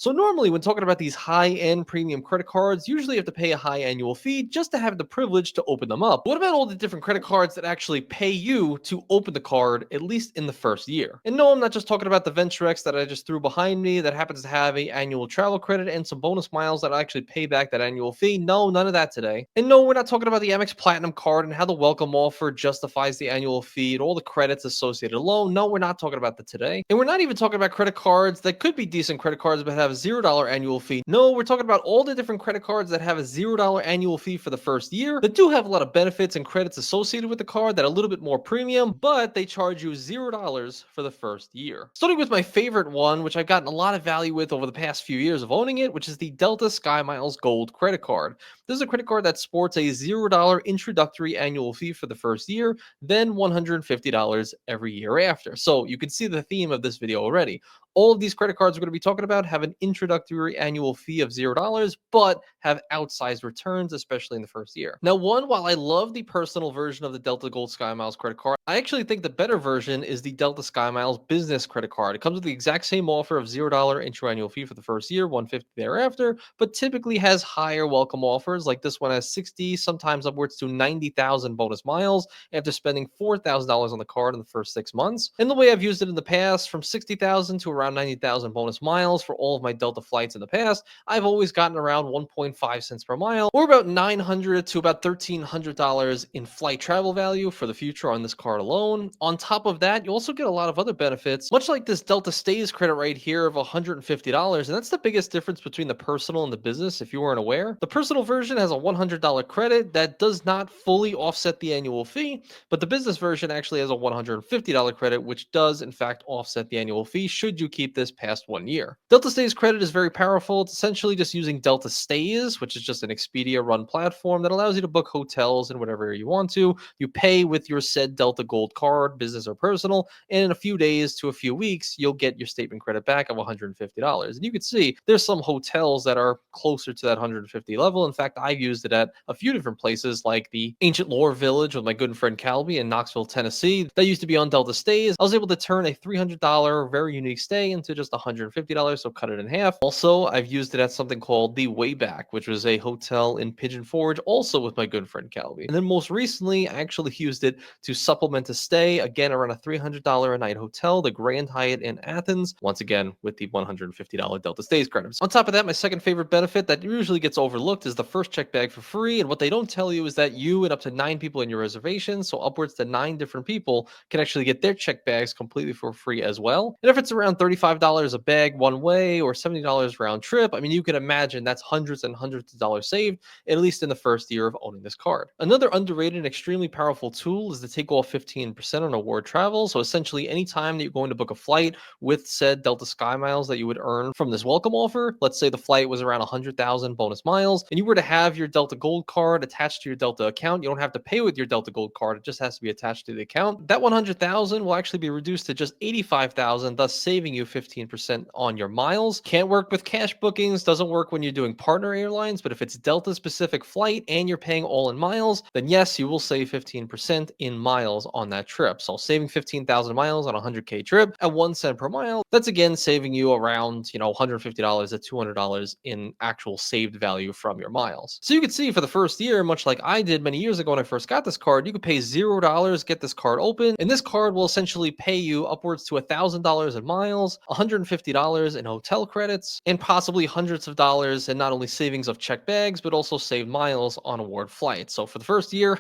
So normally when talking about these high-end premium credit cards, usually you have to pay a high annual fee just to have the privilege to open them up. What about all the different credit cards that actually pay you to open the card, at least in the first year? And no, I'm not just talking about the VentureX that I just threw behind me that happens to have a annual travel credit and some bonus miles that actually pay back that annual fee. No, none of that today. And no, we're not talking about the Amex Platinum card and how the welcome offer justifies the annual fee and all the credits associated alone. No, we're not talking about that today. And we're not even talking about credit cards that could be decent credit cards but have a $0 annual fee. No, we're talking about all the different credit cards that have a $0 annual fee for the first year that do have a lot of benefits and credits associated with the card that are a little bit more premium, but they charge you $0 for the first year. Starting with my favorite one, which I've gotten a lot of value with over the past few years of owning it, which is the Delta Skymiles Gold credit card. This is a credit card that sports a $0 introductory annual fee for the first year, then $150 every year after. So you can see the theme of this video already. All of these credit cards we're going to be talking about have an introductory annual fee of $0, but have outsized returns, especially in the first year. Now, while I love the personal version of the Delta Gold SkyMiles credit card, I actually think the better version is the Delta SkyMiles business credit card. It comes with the exact same offer of $0 intro annual fee for the first year, $150 thereafter, but typically has higher welcome offers. Like this one has 60, sometimes upwards to 90,000 bonus miles after spending $4,000 on the card in the first 6 months. And the way I've used it in the past, from 60,000 to around 90,000 bonus miles for all of my Delta flights in the past, I've always gotten around 1.5 cents per mile, or about $900 to about $1,300 in flight travel value for the future on this card alone. On top of that, you also get a lot of other benefits, much like this Delta Stays credit right here of $150, and that's the biggest difference between the personal and the business, if you weren't aware. The personal version has a $100 credit that does not fully offset the annual fee, but the business version actually has a $150 credit, which does in fact offset the annual fee should you keep this past 1 year. Delta Stays credit is very powerful. It's essentially just using Delta Stays, which is just an Expedia run platform that allows you to book hotels and whatever you want to. You pay with your said Delta Gold card, business or personal, and in a few days to a few weeks, you'll get your statement credit back of $150. And you can see there's some hotels that are closer to that 150 level. In fact, I've used it at a few different places like the Ancient Lore Village with my good friend Calby in Knoxville, Tennessee. That used to be on Delta Stays. I was able to turn a $300 very unique stay into just $150, so cut it in half. Also, I've used it at something called the Wayback, which was a hotel in Pigeon Forge, also with my good friend Calby. And then most recently, I actually used it to supplement a stay, again around a $300 a night hotel, the Grand Hyatt in Athens, once again with the $150 Delta Stays credits. On top of that, my second favorite benefit that usually gets overlooked is the first check bag for free. And what they don't tell you is that you and up to 9 people in your reservation, so upwards to 9 different people, can actually get their check bags completely for free as well. And if it's around $35 a bag one way or $70 round trip, I mean, you can imagine that's hundreds and hundreds of dollars saved, at least in the first year of owning this card. Another underrated and extremely powerful tool is to take off 15% on award travel. So essentially, anytime that you're going to book a flight with said Delta Sky Miles that you would earn from this welcome offer, let's say the flight was around 100,000 bonus miles, and you were to have your Delta Gold card attached to your Delta account, you don't have to pay with your Delta Gold card. It just has to be attached to the account. That 100,000 will actually be reduced to just 85,000, thus saving you 15% on your miles. Can't work with cash bookings, doesn't work when you're doing partner airlines, but if it's Delta specific flight and you're paying all in miles, then yes, you will save 15% in miles on that trip. So saving 15,000 miles on a 100K trip at 1 cent per mile, that's again saving you around, $150 to $200 in actual saved value from your miles. So you can see for the first year, much like I did many years ago when I first got this card, you could pay $0, get this card open, and this card will essentially pay you upwards to $1,000 in miles, $150 in hotel credits, and possibly hundreds of dollars in not only savings of checked bags, but also saved miles on award flights. So for the first year,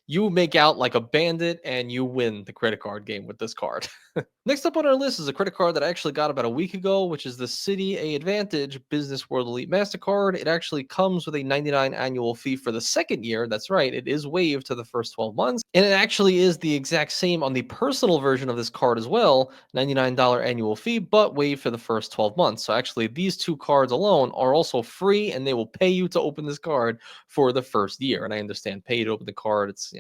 you make out like a bandit and you win the credit card game with this card. Next up on our list is a credit card that I actually got about a week ago, which is the Citi AAdvantage Business World Elite MasterCard. It actually comes with a $99 annual fee for the second year. That's right, it is waived to the first 12 months. And it actually is the exact same on the personal version of this card as well, $99 annual fee, but waived for the first 12 months. So actually, these two cards alone are also free, and they will pay you to open this card for the first year. And I understand pay to open the card, it's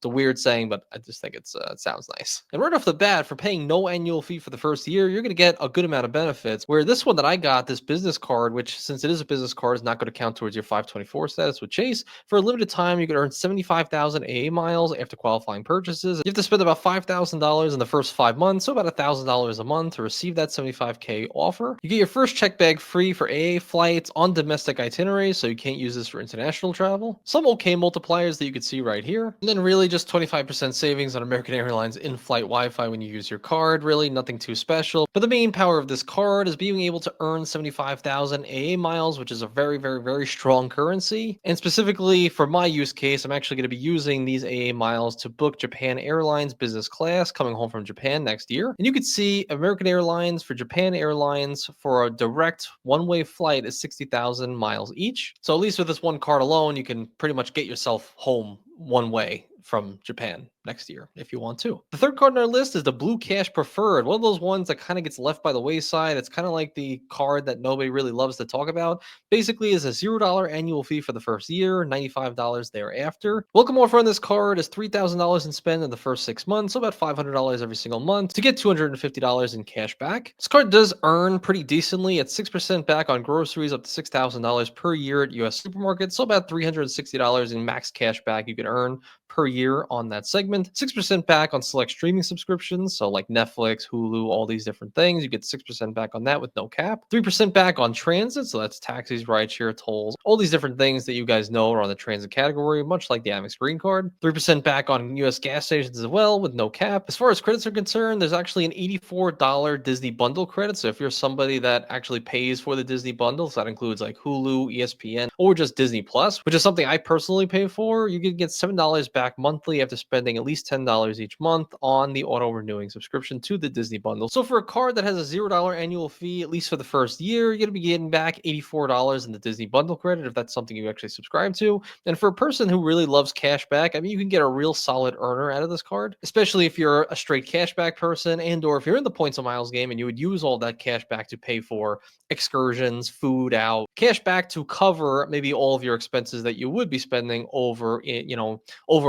It's a weird saying, but I just think it sounds nice. And right off the bat, for paying no annual fee for the first year, you're going to get a good amount of benefits. Where this one that I got, this business card, which since it is a business card, is not going to count towards your 524 status with Chase. For a limited time, you could earn 75,000 AA miles after qualifying purchases. You have to spend about $5,000 in the first 5 months, so about $1,000 a month to receive that 75K offer. You get your first check bag free for AA flights on domestic itineraries, so you can't use this for international travel. Some okay multipliers that you can see right here. And then really just 25% savings on American Airlines in-flight Wi-Fi when you use your card. Really nothing too special. But the main power of this card is being able to earn 75,000 AA miles, which is a very, very, very strong currency. And specifically for my use case, I'm actually going to be using these AA miles to book Japan Airlines business class coming home from Japan next year. And you can see American Airlines for Japan Airlines for a direct one-way flight is 60,000 miles each. So at least with this one card alone, you can pretty much get yourself home one way from Japan next year if you want to. The third card on our list is the Blue Cash Preferred, one of those ones that kind of gets left by the wayside. It's kind of like the card that nobody really loves to talk about. Basically, is a $0 annual fee for the first year, $95 thereafter. Welcome offer on this card is $3,000 in spend in the first 6 months, so about $500 every single month to get $250 in cash back. This card does earn pretty decently at 6% back on groceries up to $6,000 per year at US supermarkets, so about $360 in max cash back you can earn per year on that segment. 6% back on select streaming subscriptions, so like Netflix, Hulu, all these different things. You get 6% back on that with no cap. 3% back on transit, so that's taxis, rideshare, tolls, all these different things that you guys know are on the transit category, much like the Amex Green Card. 3% back on US gas stations as well with no cap. As far as credits are concerned, there's actually an $84 Disney bundle credit. So if you're somebody that actually pays for the Disney bundle, so that includes like Hulu, ESPN, or just Disney Plus, which is something I personally pay for, you can get $7 back monthly after spending at least $10 each month on the auto renewing subscription to the Disney bundle. So for a card that has a $0 annual fee, at least for the first year, you're going to be getting back $84 in the Disney bundle credit if that's something you actually subscribe to. And for a person who really loves cash back, I mean, you can get a real solid earner out of this card, especially if you're a straight cashback person and or if you're in the points and miles game and you would use all that cash back to pay for excursions, food out, cash back to cover maybe all of your expenses that you would be spending over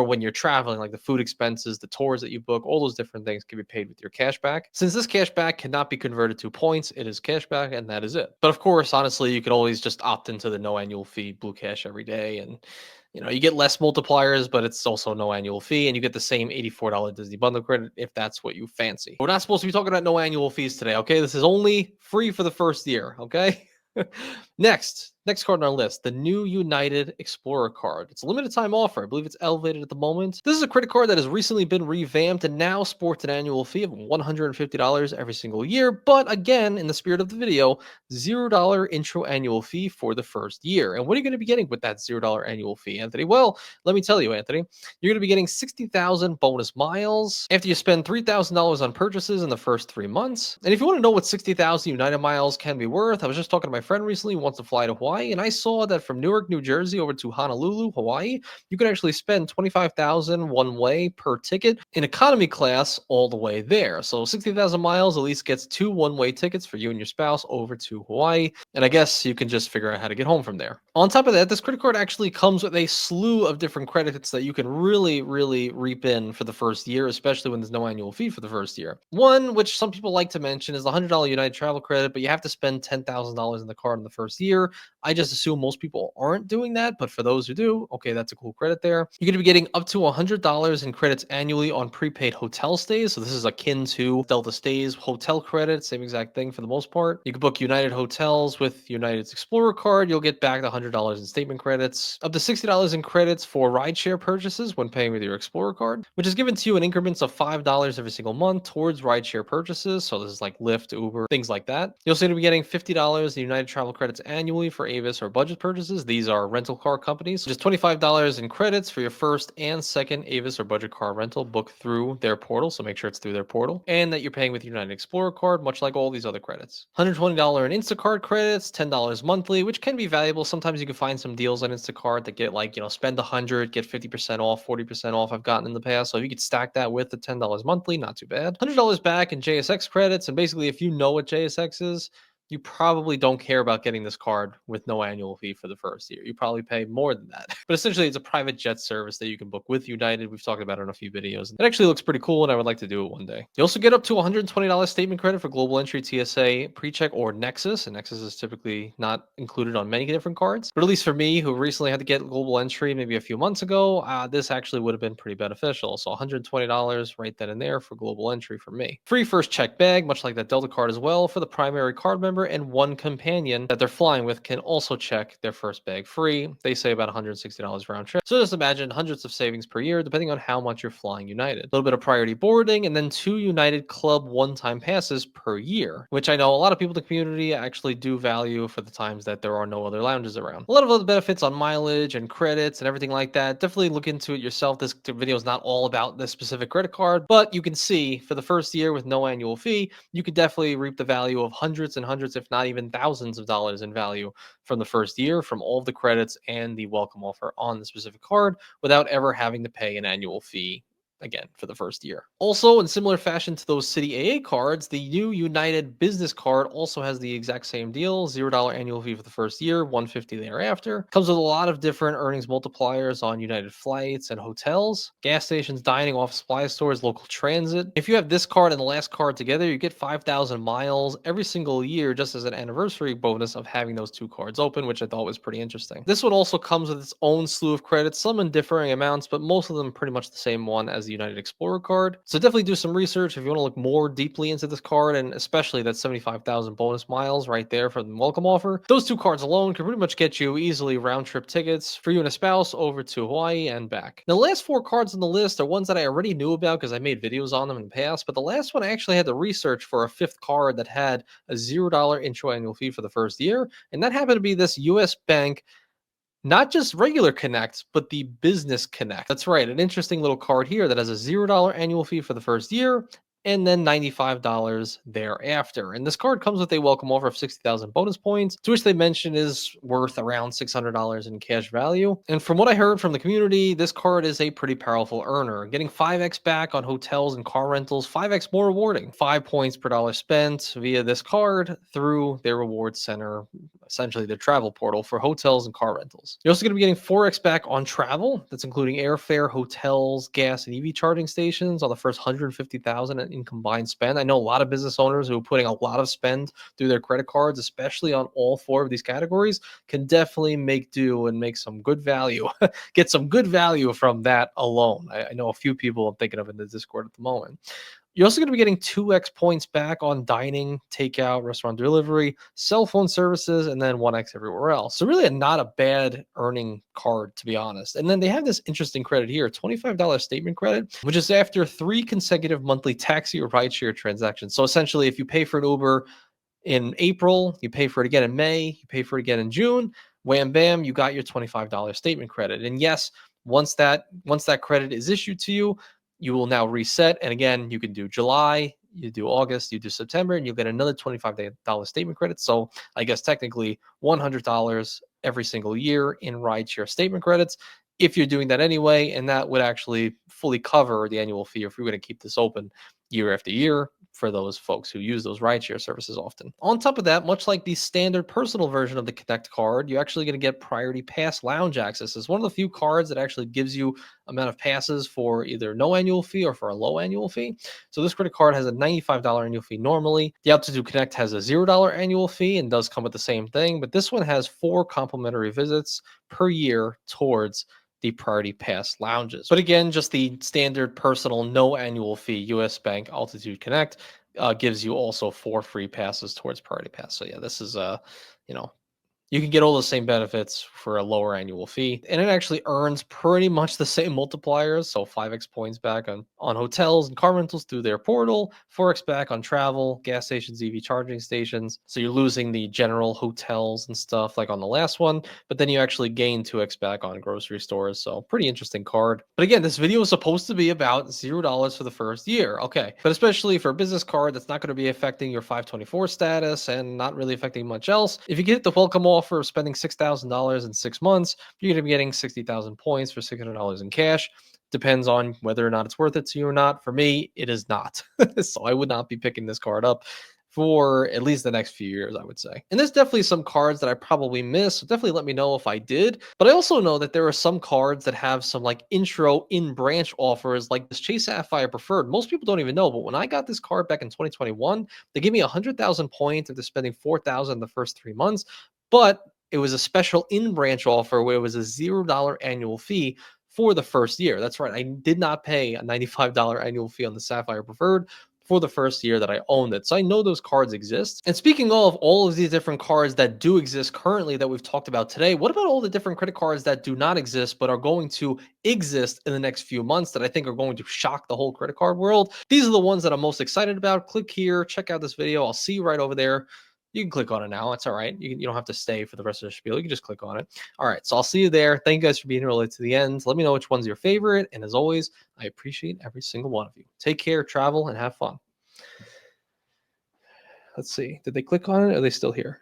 when you're traveling, like the food expenses, the tours that you book, all those different things can be paid with your cash back. Since this cash back cannot be converted to points, it is cash back and that is it. But of course, honestly, you could always just opt into the no annual fee Blue Cash every day and you get less multipliers, but it's also no annual fee, and you get the same $84 Disney bundle credit if that's what you fancy. We're not supposed to be talking about no annual fees today, okay? This is only free for the first year, okay? Next card on our list, the new United Explorer card. It's a limited time offer. I believe it's elevated at the moment. This is a credit card that has recently been revamped and now sports an annual fee of $150 every single year. But again, in the spirit of the video, $0 intro annual fee for the first year. And what are you going to be getting with that $0 annual fee, Anthony? Well, let me tell you, Anthony, you're going to be getting 60,000 bonus miles after you spend $3,000 on purchases in the first 3 months. And if you want to know what 60,000 United miles can be worth, I was just talking to my friend recently who wants to fly to Hawaii. And I saw that from Newark, New Jersey over to Honolulu, Hawaii, you can actually spend 25,000 one way per ticket in economy class all the way there. So 60,000 miles at least gets 2 one-way tickets for you and your spouse over to Hawaii. And I guess you can just figure out how to get home from there. On top of that, this credit card actually comes with a slew of different credits that you can really, really reap in for the first year, especially when there's no annual fee for the first year. One, which some people like to mention, is the $100 United Travel credit, but you have to spend $10,000 in the card in the first year. I just assume most people aren't doing that, but for those who do, okay, that's a cool credit there. You're going to be getting up to $100 in credits annually on prepaid hotel stays. So this is akin to Delta Stays hotel credit, same exact thing for the most part. You can book United hotels with United's Explorer card. You'll get back the $100 in statement credits, up to $60 in credits for rideshare purchases when paying with your Explorer card, which is given to you in increments of $5 every single month towards rideshare purchases. So this is like Lyft, Uber, things like that. You're also going to be getting $50 in United travel credits annually for Avis or budget purchases. These are rental car companies. Just $25 in credits for your first and second Avis or budget car rental booked through their portal. So make sure it's through their portal and that you're paying with United Explorer card, much like all these other credits. $120 in Instacart credits, $10 monthly, which can be valuable. Sometimes you can find some deals on Instacart that get like, spend 100, get 50% off, 40% off. I've gotten in the past. So if you could stack that with the $10 monthly, not too bad. $100 back in JSX credits. And basically, if you know what JSX is, you probably don't care about getting this card with no annual fee for the first year. You probably pay more than that. But essentially, it's a private jet service that you can book with United. We've talked about it in a few videos. It actually looks pretty cool, and I would like to do it one day. You also get up to $120 statement credit for global entry, TSA, PreCheck, or Nexus. And Nexus is typically not included on many different cards. But at least for me, who recently had to get global entry maybe a few months ago, this actually would have been pretty beneficial. So $120 right then and there for global entry for me. Free first check bag, much like that Delta card as well, for the primary card member, and one companion that they're flying with can also check their first bag free. They say about $160 round trip. So just imagine hundreds of savings per year, depending on how much you're flying United. A little bit of priority boarding, and then 2 United Club one-time passes per year, which I know a lot of people in the community actually do value for the times that there are no other lounges around. A lot of other benefits on mileage and credits and everything like that. Definitely look into it yourself. This video is not all about this specific credit card, but you can see for the first year with no annual fee, you could definitely reap the value of hundreds and hundreds, if not even thousands of dollars in value from the first year from all of the credits and the welcome offer on the specific card without ever having to pay an annual fee again for the first year. Also, in similar fashion to those Citi AA cards, the new United Business Card also has the exact same deal, $0 annual fee for the first year, $150 thereafter. Comes with a lot of different earnings multipliers on United flights and hotels, gas stations, dining, office supply stores, local transit. If you have this card and the last card together, you get 5,000 miles every single year just as an anniversary bonus of having those two cards open, which I thought was pretty interesting. This one also comes with its own slew of credits, some in differing amounts, but most of them pretty much the same one as the United Explorer card. So definitely do some research if you want to look more deeply into this card, and especially that 75,000 bonus miles right there for the welcome offer. Those two cards alone can pretty much get you easily round trip tickets for you and a spouse over to Hawaii and back. Now, the last 4 cards on the list are ones that I already knew about because I made videos on them in the past, but the last one I actually had to research for a 5th card that had a $0 intro annual fee for the first year, and that happened to be this US Bank, not just regular Connect, but the Business Connect. That's right, an interesting little card here that has a $0 annual fee for the first year and then $95 thereafter. And this card comes with a welcome offer of 60,000 bonus points, to which they mention is worth around $600 in cash value. And from what I heard from the community, this card is a pretty powerful earner, getting 5x back on hotels and car rentals, 5x more rewarding, 5 points per dollar spent via this card through their reward center, essentially their travel portal for hotels and car rentals. You're also going to be getting 4x back on travel. That's including airfare, hotels, gas, and EV charging stations on the first 150,000 in combined spend. I know a lot of business owners who are putting a lot of spend through their credit cards, especially on all 4 of these categories, can definitely make do and make some good value, get some good value from that alone. I know a few people I'm thinking of in the Discord at the moment. You're also going to be getting 2x points back on dining, takeout, restaurant delivery, cell phone services, and then 1x everywhere else. So really not a bad earning card, to be honest. And then they have this interesting credit here, $25 statement credit, which is after 3 consecutive monthly taxi or rideshare transactions. So essentially, if you pay for an Uber in April, you pay for it again in May, you pay for it again in June, wham bam, you got your $25 statement credit. And yes, once that credit is issued to you, you will now reset. And again, you can do July, you do August, you do September, and you'll get another $25 statement credit. So I guess technically $100 every single year in rideshare statement credits if you're doing that anyway. And that would actually fully cover the annual fee if we're going to keep this open year after year for those folks who use those rideshare services often. On top of that, much like the standard personal version of the Connect card, you're actually going to get priority pass lounge access. It's one of the few cards that actually gives you amount of passes for either no annual fee or for a low annual fee. So this credit card has a $95 annual fee normally. The Altitude Connect has a $0 annual fee and does come with the same thing, but this one has 4 complimentary visits per year towards the priority pass lounges. But again, just the standard personal no annual fee US Bank Altitude Connect gives you also 4 free passes towards priority pass. So yeah, this is you know, you can get all the same benefits for a lower annual fee, and it actually earns pretty much the same multipliers. So 5x points back on hotels and car rentals through their portal, 4x back on travel, gas stations, EV charging stations. So you're losing the general hotels and stuff like on the last one, but then you actually gain 2x back on grocery stores. So pretty interesting card. But again, this video is supposed to be about $0 for the first year. Okay, but especially for a business card, that's not going to be affecting your 524 status and not really affecting much else. If you get the welcome offer of spending $6,000 in 6 months, you're going to be getting 60,000 points for $600 in cash. Depends on whether or not it's worth it to you or not. For me, it is not. So I would not be picking this card up for at least the next few years, I would say. And there's definitely some cards that I probably missed. So definitely let me know if I did. But I also know that there are some cards that have some like intro in branch offers, like this Chase Sapphire Preferred. Most people don't even know, but when I got this card back in 2021, they gave me 100,000 points after spending 4,000 the first 3 months. But it was a special in branch offer where it was a $0 annual fee for the first year. That's right. I did not pay a $95 annual fee on the Sapphire Preferred for the first year that I owned it. So I know those cards exist. And speaking of all of these different cards that do exist currently that we've talked about today, what about all the different credit cards that do not exist but are going to exist in the next few months that I think are going to shock the whole credit card world? These are the ones that I'm most excited about. Click here, check out this video. I'll see you right over there. You can click on it now. It's all right. You don't have to stay for the rest of the spiel. You can just click on it. All right. So I'll see you there. Thank you guys for being here all the way to the end. Let me know which one's your favorite. And as always, I appreciate every single one of you. Take care, travel, and have fun. Let's see. Did they click on it? Or are they still here?